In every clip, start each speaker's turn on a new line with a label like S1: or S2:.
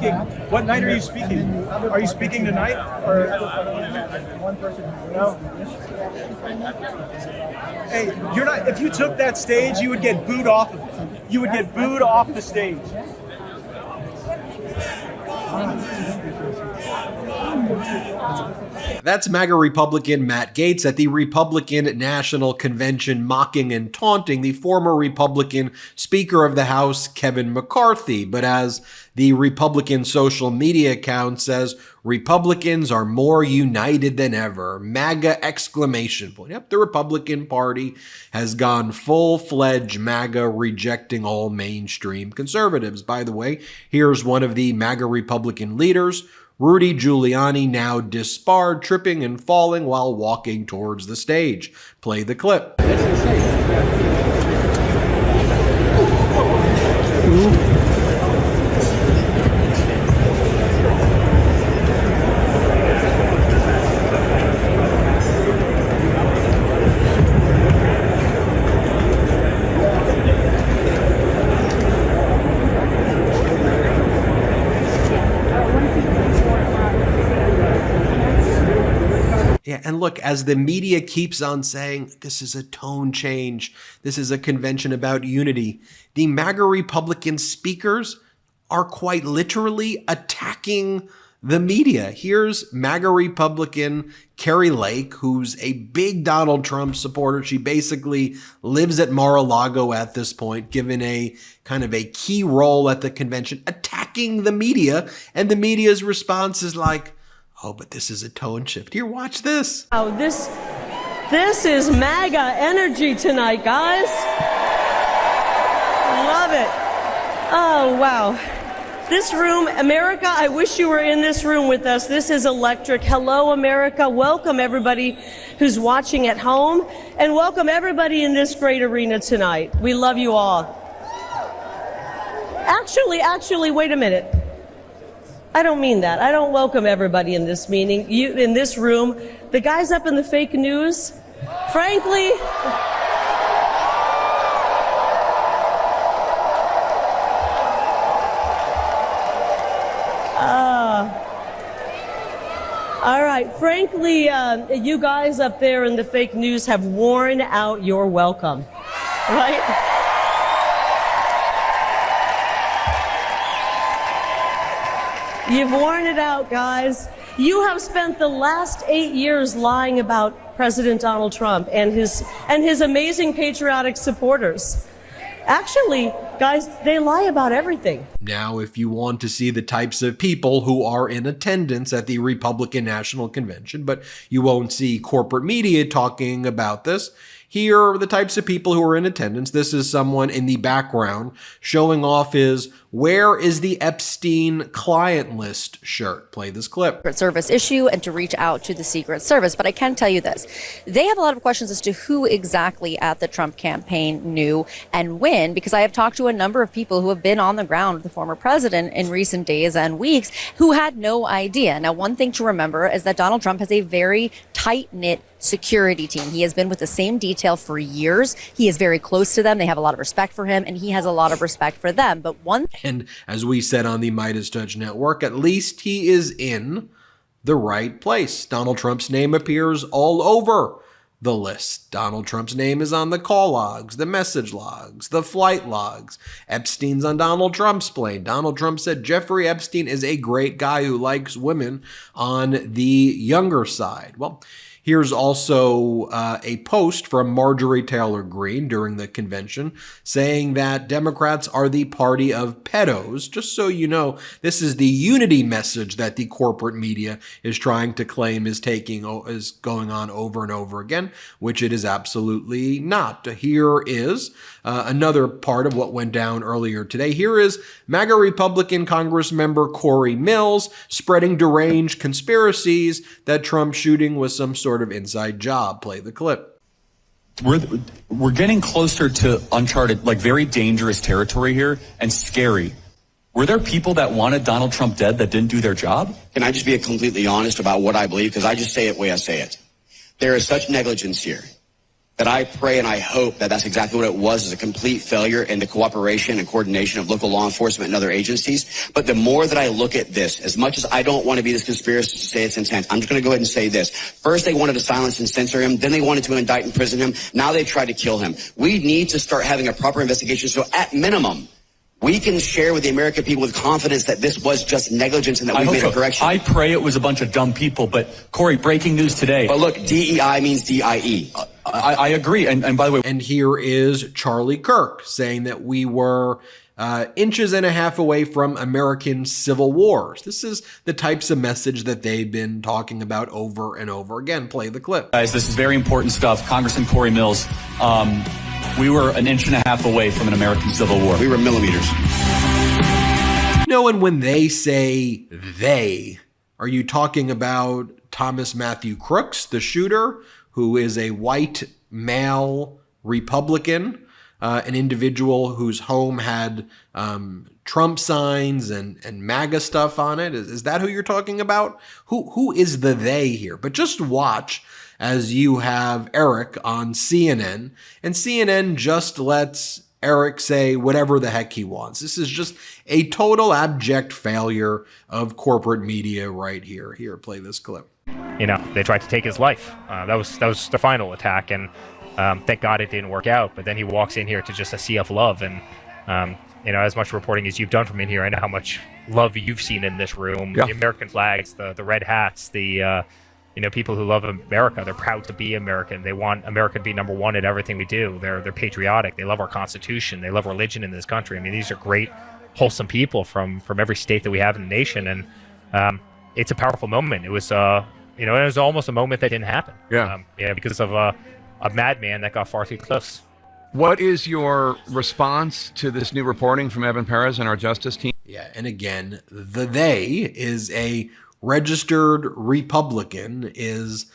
S1: speaking? What night are you speaking? Are you speaking tonight? Or one person? No. Hey, you're not. If you took that stage, you would get booed off of it. You would get booed off the stage.
S2: That's MAGA Republican Matt Gaetz at the Republican National Convention mocking and taunting the former Republican Speaker of the House, Kevin McCarthy. But as the Republican social media account says, Republicans are more united than ever. MAGA exclamation point. Yep, the Republican Party has gone full-fledged MAGA, rejecting all mainstream conservatives. By the way, here's one of the MAGA Republican leaders, Rudy Giuliani, now disbarred, tripping and falling while walking towards the stage. Play the clip. Yeah, and look, as the media keeps on saying, this is a tone change, this is a convention about unity, the MAGA Republican speakers are quite literally attacking the media. Here's MAGA Republican Kari Lake, who's a big Donald Trump supporter. She basically lives at Mar-a-Lago at this point, given a kind of a key role at the convention, attacking the media. And the media's response is like, oh, but this is a tone shift. Here, watch this.
S3: Oh, this is MAGA energy tonight, guys. Love it. Oh, wow. This room, America, I wish you were in this room with us. This is electric. Hello, America. Welcome, everybody who's watching at home. And welcome, everybody in this great arena tonight. We love you all. Actually, wait a minute. I don't mean that. I don't welcome everybody in this meeting, in this room. The guys up in the fake news, frankly, all right, frankly, you guys up there in the fake news have worn out your welcome, right? You've worn it out, guys. You have spent the last 8 years lying about President Donald Trump and his amazing patriotic supporters. Actually, guys, they lie about everything.
S2: Now, if you want to see the types of people who are in attendance at the Republican National Convention, but you won't see corporate media talking about this, here are the types of people who are in attendance. This is someone in the background showing off his "Where is the Epstein client list" shirt. Play this clip.
S4: Secret Service issue and to reach out to the Secret Service. But I can tell you this. They have a lot of questions as to who exactly at the Trump campaign knew and when, because I have talked to a number of people who have been on the ground with the former president in recent days and weeks who had no idea. Now, one thing to remember is that Donald Trump has a very tight-knit security team. He has been with the same detail for years. He is very close to them. They have a lot of respect for him, and he has a lot of respect for them. But one...
S2: And as we said on the MeidasTouch network, at least he is in the right place. Donald Trump's name appears all over the list. Donald Trump's name is on the call logs, the message logs, the flight logs. Epstein's on Donald Trump's plane. Donald Trump said Jeffrey Epstein is a great guy who likes women on the younger side. Well, here's also a post from Marjorie Taylor Greene during the convention saying that Democrats are the party of pedos. Just so you know, this is the unity message that the corporate media is trying to claim is going on over and over again, which it is absolutely not. Here is another part of what went down earlier today. Here is MAGA Republican Congressmember Corey Mills spreading deranged conspiracies that Trump shooting was some sort of inside job. Play the clip.
S5: We're getting closer to uncharted, like very dangerous territory here, and scary. Were there people that wanted Donald Trump dead that didn't do their job?
S6: Can I just be completely honest about what I believe? Because I just say it the way I say it. There is such negligence here. that I pray and I hope that that's exactly what it was, is a complete failure in the cooperation and coordination of local law enforcement and other agencies. But the more that I look at this, as much as I don't want to be this conspiracy to say it's intent, I'm just going to go ahead and say this. First, they wanted to silence and censor him. Then they wanted to indict and imprison him. Now they tried to kill him. We need to start having a proper investigation. So at minimum, we can share with the American people with confidence that this was just negligence and that we made a correction.
S5: I pray it was a bunch of dumb people, but Corey, breaking news today.
S6: But look, DEI means DIE.
S5: I agree. And by the way,
S2: and here is Charlie Kirk saying that we were inches and a half away from American civil wars. This is the types of message that they've been talking about over and over again. Play the clip.
S5: Guys, this is very important stuff. Congressman Corey Mills, we were an inch and a half away from an American civil war.
S6: We were millimeters.
S2: No, and when they say they, are you talking about Thomas Matthew Crooks, the shooter, who is a white male Republican, an individual whose home had Trump signs and MAGA stuff on it? Is that who you're talking about? Who is the they here? But just watch as you have Eric on CNN, and CNN just lets Eric say whatever the heck he wants. This is just a total abject failure of corporate media right here. Here, play this clip.
S7: You know, they tried to take his life. That was the final attack, and thank God it didn't work out. But then he walks in here to just a sea of love, and you know, as much reporting as you've done from in here, I know how much love you've seen in this room. Yeah. The American flags, the red hats, the you know, people who love America. They're proud to be American. They want America to be number one at everything we do. They're patriotic. They love our Constitution. They love religion in this country. I mean, these are great, wholesome people from every state that we have in the nation, and it's a powerful moment. It was you know, it was almost a moment that didn't happen. Yeah, because of a madman that got far too close.
S8: What is your response to this new reporting from Evan Perez and our justice team?
S2: Yeah, and again, the they is a registered Republican, is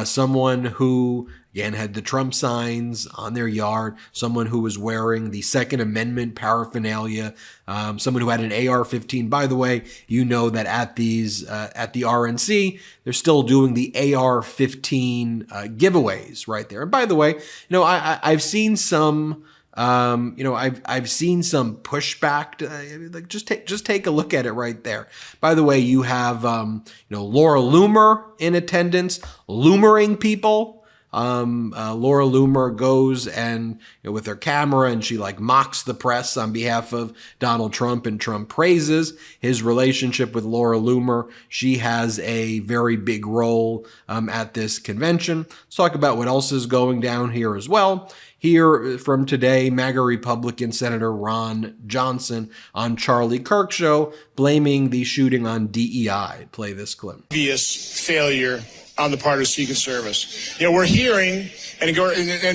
S2: someone who, again, had the Trump signs on their yard, someone who was wearing the Second Amendment paraphernalia, someone who had an AR-15. By the way, you know that at the RNC, they're still doing the AR-15 giveaways right there. And by the way, you know, I've seen some. You know, I've seen some pushback. Like just take a look at it right there. By the way, you have you know, Laura Loomer in attendance, Loomering people. Laura Loomer goes and, you know, with her camera, and she like mocks the press on behalf of Donald Trump, and Trump praises his relationship with Laura Loomer. She has a very big role at this convention. Let's talk about what else is going down here as well. Here from today, MAGA Republican Senator Ron Johnson on Charlie Kirk show, blaming the shooting on DEI. Play this clip.
S9: Obvious failure on the part of Secret Service. You know, we're hearing, and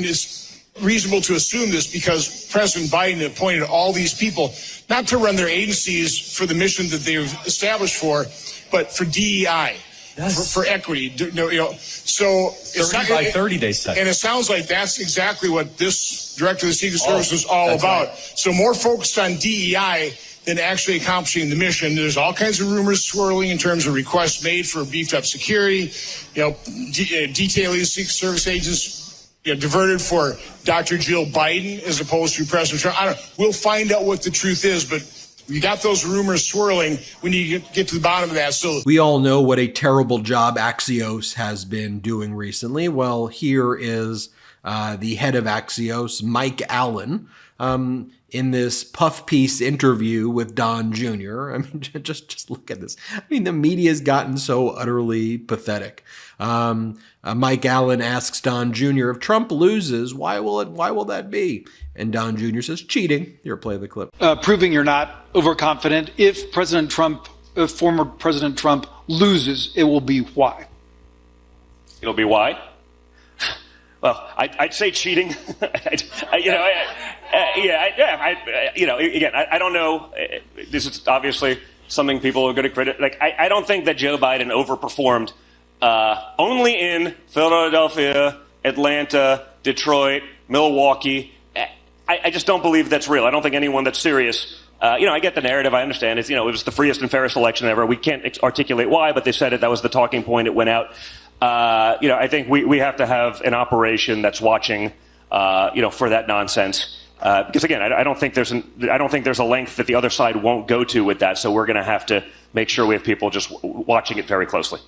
S9: it's reasonable to assume this because President Biden appointed all these people not to run their agencies for the mission that they've established for, but for DEI. Yes. For equity, you know, so
S5: 30 by 30 they said,
S9: and it sounds like that's exactly what this director of the Secret Service was all about. Right. So more focused on DEI than actually accomplishing the mission. There's all kinds of rumors swirling in terms of requests made for beefed up security, you know, detailing Secret Service agents, you know, diverted for Dr. Jill Biden as opposed to President Trump. We'll find out what the truth is, but you got those rumors swirling. We need to get to the bottom of that. So
S2: we all know what a terrible job Axios has been doing recently. Well, here is the head of Axios, Mike Allen, in this puff piece interview with Don Jr. I mean, just look at this. I mean, the media's gotten so utterly pathetic. Mike Allen asks Don Jr., if Trump loses, why will that be? And Don Jr. says, cheating. Here, play the clip.
S10: Proving you're not overconfident. If former President Trump loses, it will be why?
S11: It'll be why? Well, I'd say cheating. I don't know. This is obviously something people are going to criticize. Like, I don't think that Joe Biden overperformed only in Philadelphia, Atlanta, Detroit, Milwaukee. I just don't believe that's real. I don't think anyone that's serious. I get the narrative. I understand. It was the freest and fairest election ever. We can't articulate why, but they said it. That was the talking point. It went out. I think we have to have an operation that's watching, for that nonsense. Because again, I don't think there's a length that the other side won't go to with that. So we're going to have to make sure we have people just watching it very closely.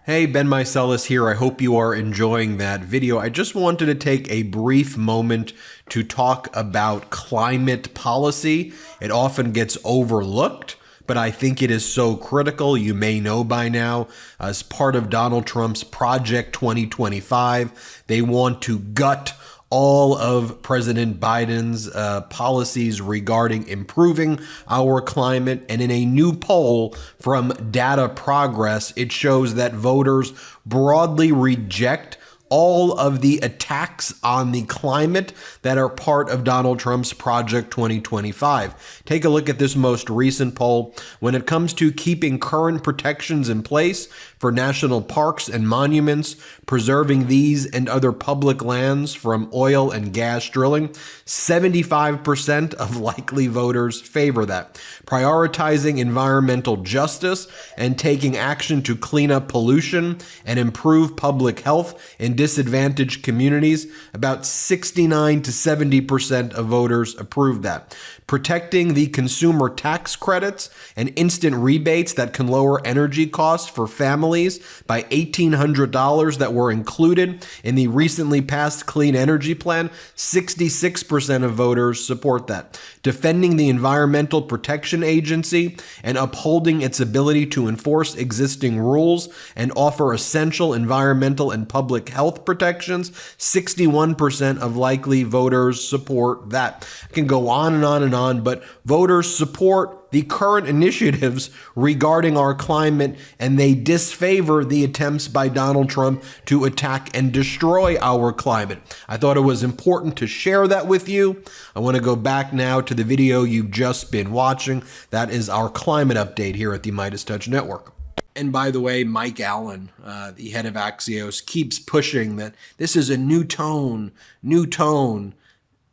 S2: Hey, Ben Meiselas here. I hope you are enjoying that video. I just wanted to take a brief moment to talk about climate policy. It often gets overlooked, but I think it is so critical. You may know by now, as part of Donald Trump's Project 2025, they want to gut all of President Biden's policies regarding improving our climate. And in a new poll from Data Progress, it shows that voters broadly reject all of the attacks on the climate that are part of Donald Trump's Project 2025. Take a look at this most recent poll. When it comes to keeping current protections in place for national parks and monuments, preserving these and other public lands from oil and gas drilling, 75% of likely voters favor that. Prioritizing environmental justice and taking action to clean up pollution and improve public health in disadvantaged communities, about 69 to 70% of voters approve that. Protecting the consumer tax credits and instant rebates that can lower energy costs for families by $1,800 that were included in the recently passed Clean Energy Plan, 66% of voters support that. Defending the Environmental Protection Agency and upholding its ability to enforce existing rules and offer essential environmental and public health protections, 61% of likely voters support that. I can go on and on and on, but voters support the current initiatives regarding our climate, and they disfavor the attempts by Donald Trump to attack and destroy our climate. I thought it was important to share that with you. I want to go back now to the video you've just been watching. That is our climate update here at the MeidasTouch Network. And by the way, Mike Allen, the head of Axios, keeps pushing that this is a new tone.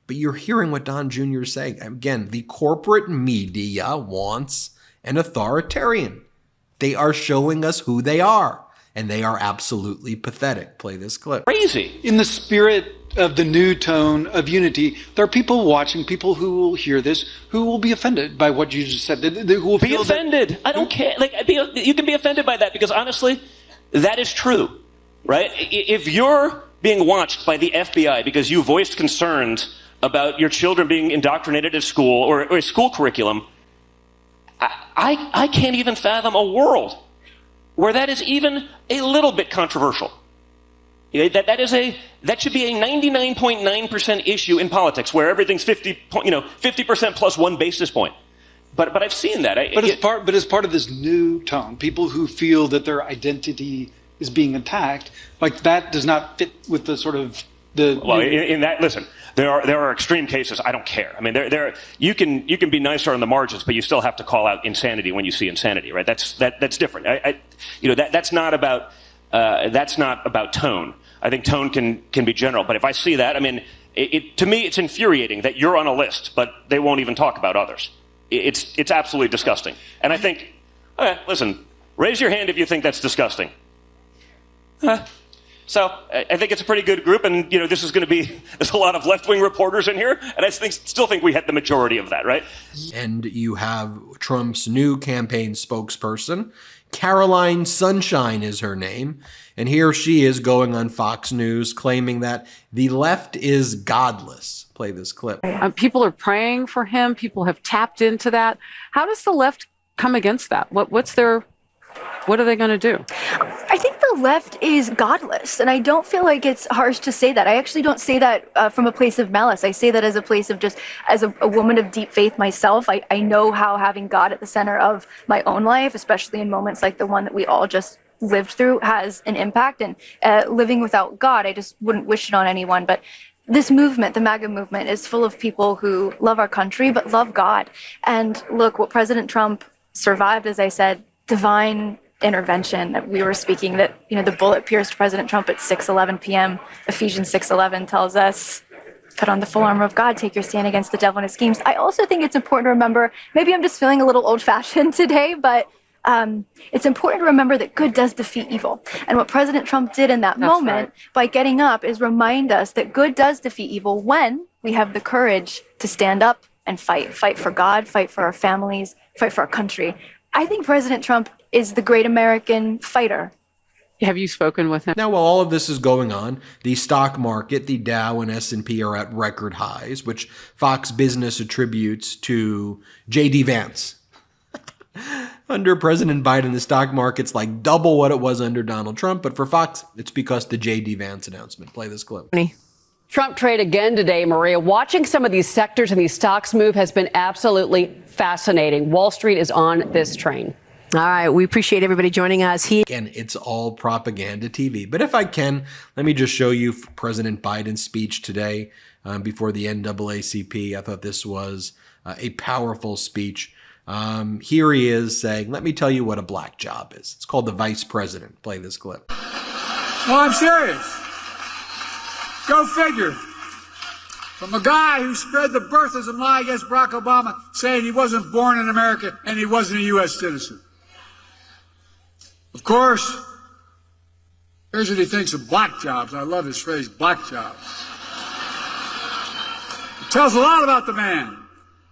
S2: But you're hearing what Don Jr. is saying. Again, the corporate media wants an authoritarian. They are showing us who they are, and they are absolutely pathetic. Play this clip.
S10: Crazy. In the spirit of the new tone of unity, there are people watching, people who will hear this, who will be offended by what you just said. Who will
S11: be offended. I don't care. You can be offended by that because honestly, that is true, right? If you're being watched by the FBI because you voiced concerns about your children being indoctrinated at school or a school curriculum, I can't even fathom a world where that is even a little bit controversial. That should be a 99.9% issue in politics where everything's 50% plus 1 basis point. But I've seen that.
S10: But as part of this new tone, people who feel that their identity is being attacked, like that does not fit with the sort of the.
S11: Well, in that, listen. There are extreme cases. I don't care. I mean, you can be nicer on the margins, but you still have to call out insanity when you see insanity, right? That's different. That's not about tone. I think tone can be general, but if I see that, I mean, to me, it's infuriating that you're on a list, but they won't even talk about others. It's absolutely disgusting. And I think, listen, raise your hand if you think that's disgusting. So I think it's a pretty good group, and this is going to be. There's a lot of left-wing reporters in here, and I still think we had the majority of that, right?
S2: And you have Trump's new campaign spokesperson, Caroline Sunshine is her name, and here she is going on Fox News claiming that the left is godless. Play this clip.
S12: People are praying for him. People have tapped into that. How does the left come against that? What are they going to do?
S13: I think the left is godless, and I don't feel like it's harsh to say that. I actually don't say that from a place of malice. I say that as a place of just, as a woman of deep faith myself, I know how having God at the center of my own life, especially in moments like the one that we all just lived through, has an impact. And living without God, I just wouldn't wish it on anyone. But this movement, the MAGA movement, is full of people who love our country but love God. And look, what President Trump survived, as I said, divine intervention that we were speaking, that the bullet pierced President Trump at 6:11 p.m. Ephesians 6:11 tells us, put on the full armor of God, take your stand against the devil and his schemes. I also think it's important to remember, maybe I'm just feeling a little old-fashioned today, but it's important to remember that good does defeat evil. And what President Trump did in that moment by getting up is remind us that good does defeat evil when we have the courage to stand up and fight for God, fight for our families, fight for our country. I think President Trump is the great American fighter.
S12: Have you spoken with him?
S2: Now, while all of this is going on, the stock market, the Dow and S&P are at record highs, which Fox Business attributes to J.D. Vance. Under President Biden, the stock market's like double what it was under Donald Trump, but for Fox, it's because the J.D. Vance announcement. Play this clip.
S14: Trump trade again today, Maria. Watching some of these sectors and these stocks move has been absolutely fascinating. Wall Street is on this train.
S15: All right. We appreciate everybody joining us here.
S2: Again, it's all propaganda TV. But if I can, let me just show you President Biden's speech today before the NAACP. I thought this was a powerful speech. Here he is saying, let me tell you what a black job is. It's called the vice president. Play this clip.
S16: Oh, I'm serious. Go figure. From a guy who spread the birth as a lie against Barack Obama, saying he wasn't born in America and he wasn't a U.S. citizen. Of course, here's what he thinks of black jobs. I love his phrase, black jobs. It tells a lot about the man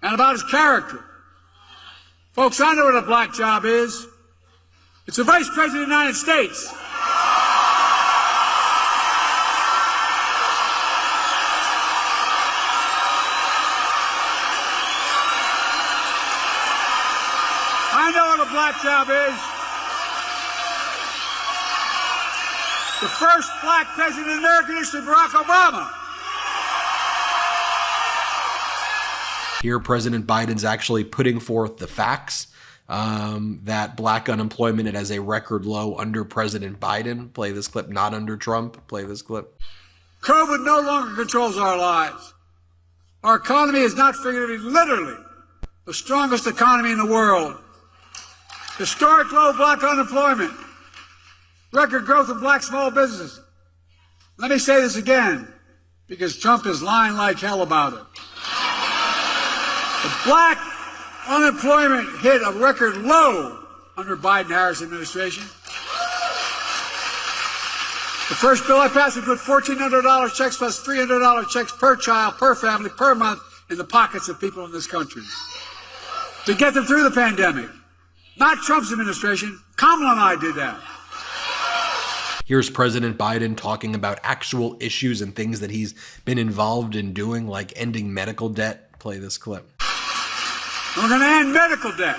S16: and about his character. Folks, I know what a black job is. It's the Vice President of the United States. I know what a black job is. The first black president in American history, Barack Obama.
S2: Here, President Biden's actually putting forth the facts that black unemployment is at a record low under President Biden. Play this clip, not under Trump. Play this clip.
S16: COVID no longer controls our lives. Our economy is not figuratively, literally, the strongest economy in the world. Historic low black unemployment. Record growth of black small businesses. Let me say this again, because Trump is lying like hell about it. The black unemployment hit a record low under Biden-Harris administration. The first bill I passed would put $1,400 checks plus $300 checks per child, per family, per month in the pockets of people in this country to get them through the pandemic. Not Trump's administration. Kamala and I did that.
S2: Here's President Biden talking about actual issues and things that he's been involved in doing, like ending medical debt. Play this clip.
S16: We're going to end medical debt.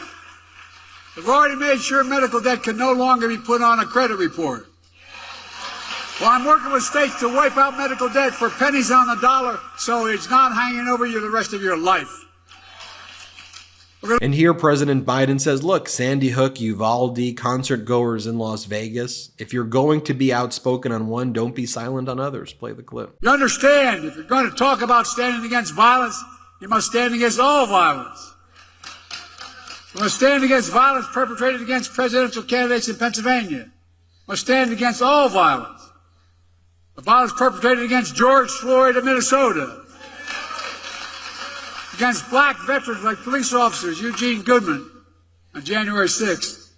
S16: We've already made sure medical debt can no longer be put on a credit report. Well, I'm working with states to wipe out medical debt for pennies on the dollar so it's not hanging over you the rest of your life.
S2: And here President Biden says, look, Sandy Hook, Uvalde, concert goers in Las Vegas, if you're going to be outspoken on one, don't be silent on others. Play the clip.
S16: You understand, if you're going to talk about standing against violence, you must stand against all violence. You must stand against violence perpetrated against presidential candidates in Pennsylvania. You must stand against all violence. The violence perpetrated against George Floyd of Minnesota. Against black veterans like police officers Eugene Goodman on January 6th.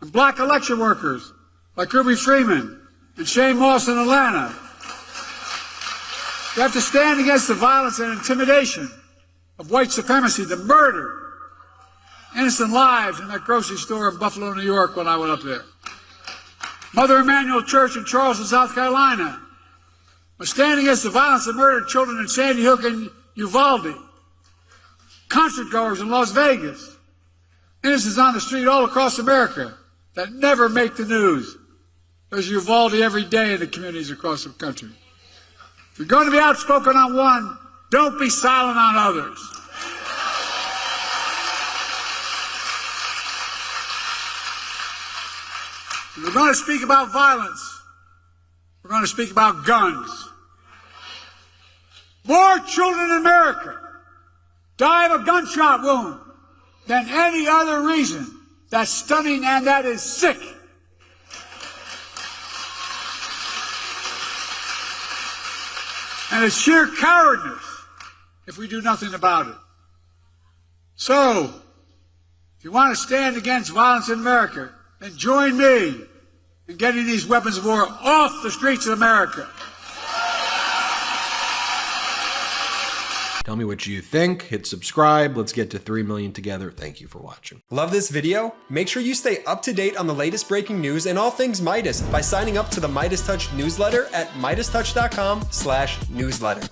S16: And black election workers like Ruby Freeman and Shane Moss in Atlanta. You have to stand against the violence and intimidation of white supremacy, the murder, innocent lives in that grocery store in Buffalo, New York when I went up there. Mother Emanuel Church in Charleston, South Carolina. Was standing against the violence that murdered children in Sandy Hook and Uvalde. Concert goers in Las Vegas. Innocents on the street all across America that never make the news. There's Uvalde every day in the communities across the country. If you're going to be outspoken on one, don't be silent on others. If we're going to speak about violence, we're going to speak about guns. More children in America die of a gunshot wound than any other reason. That's stunning and that is sick. And it's sheer cowardness if we do nothing about it. So, if If you want to stand against violence in America, then join me in getting these weapons of war off the streets of America.
S2: Tell me what you think. Hit subscribe. Let's get to 3 million together. Thank you for watching.
S17: Love this video? Make sure you stay up to date on the latest breaking news and all things Midas by signing up to the MeidasTouch newsletter at MeidasTouch.com/newsletter.